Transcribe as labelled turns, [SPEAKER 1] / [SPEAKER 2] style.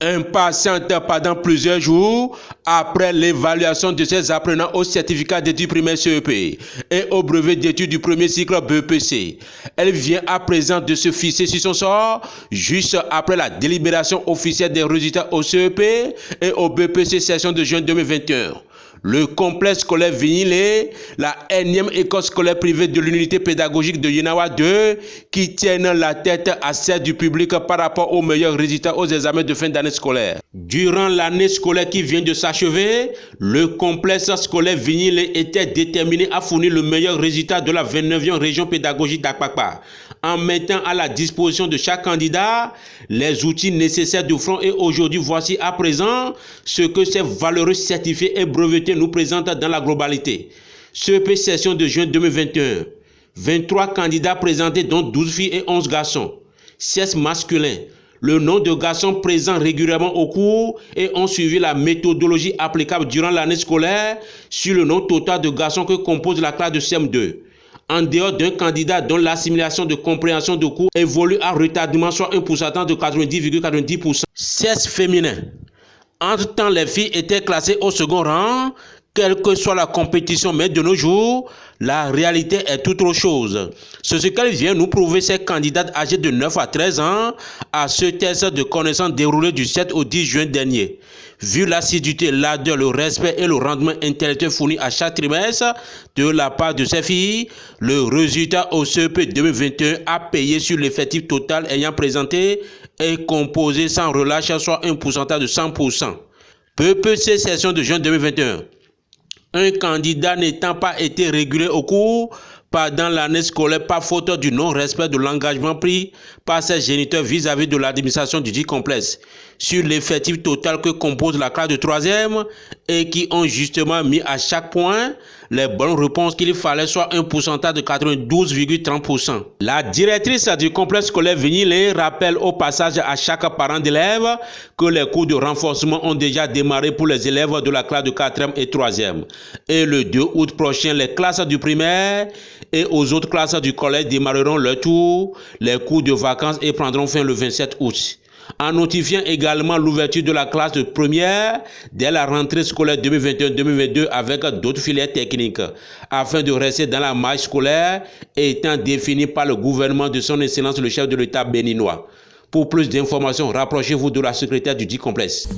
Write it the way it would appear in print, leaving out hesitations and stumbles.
[SPEAKER 1] Impatiente pendant plusieurs jours après l'évaluation de ses apprenants au certificat d'études primaires CEP et au brevet d'études du premier cycle BEPC. Elle vient à présent de se fixer sur son sort juste après la délibération officielle des résultats au CEP et au BEPC session de juin 2021. Le complexe scolaire Vignilé, la énième école scolaire privée de l'unité pédagogique de Yenawa 2, qui tiennent la tête à celle du public par rapport aux meilleurs résultats aux examens de fin d'année scolaire. Durant l'année scolaire qui vient de s'achever, le complexe scolaire Vignilé était déterminé à fournir le meilleur résultat de la 29e région pédagogique d'Akpakpa, en mettant à la disposition de chaque candidat les outils nécessaires de front. Et aujourd'hui, voici à présent ce que ces valeureux certifiés et brevetés nous présentent dans la globalité. CEP session de juin 2021. 23 candidats présentés, dont 12 filles et 11 garçons. 16 masculins. Le nom de garçons présents régulièrement au cours et ont suivi la méthodologie applicable durant l'année scolaire sur le nombre total de garçons que compose la classe de CM2. En dehors d'un candidat dont l'assimilation de compréhension de cours évolue à retardement, soit un pourcentage de 90,90%. 16 féminins. Entre-temps, les filles étaient classées au second rang, quelle que soit la compétition, mais de nos jours, la réalité est tout autre chose. C'est ce qu'elle vient nous prouver, ces candidates âgées de 9 à 13 ans à ce test de connaissances déroulé du 7 au 10 juin dernier. Vu l'assiduité, l'ardeur, le respect et le rendement intellectuel fourni à chaque trimestre de la part de ces filles, le résultat au CEP 2021 a payé sur l'effectif total ayant présenté et composé sans relâche, soit un pourcentage de 100%. BEPC session de juin 2021. Un candidat n'étant pas été régulé au cours pendant l'année scolaire par faute du non-respect de l'engagement pris par ses géniteurs vis-à-vis de l'administration du dit complexe sur l'effectif total que compose la classe de 3e et qui ont justement mis à chaque point les bonnes réponses qu'il fallait, soit un pourcentage de 92,30%. La directrice du complexe scolaire Vignilé rappelle au passage à chaque parent d'élèves que les cours de renforcement ont déjà démarré pour les élèves de la classe de 4e et 3e. Et le 2 août prochain, les classes du primaire et aux autres classes du collège démarreront leur tour, les cours de vacances et prendront fin le 27 août. En notifiant également l'ouverture de la classe de première dès la rentrée scolaire 2021-2022 avec d'autres filières techniques, afin de rester dans la marge scolaire étant définie par le gouvernement de son Excellence le chef de l'État béninois. Pour plus d'informations, rapprochez-vous de la secrétaire du dit complexe.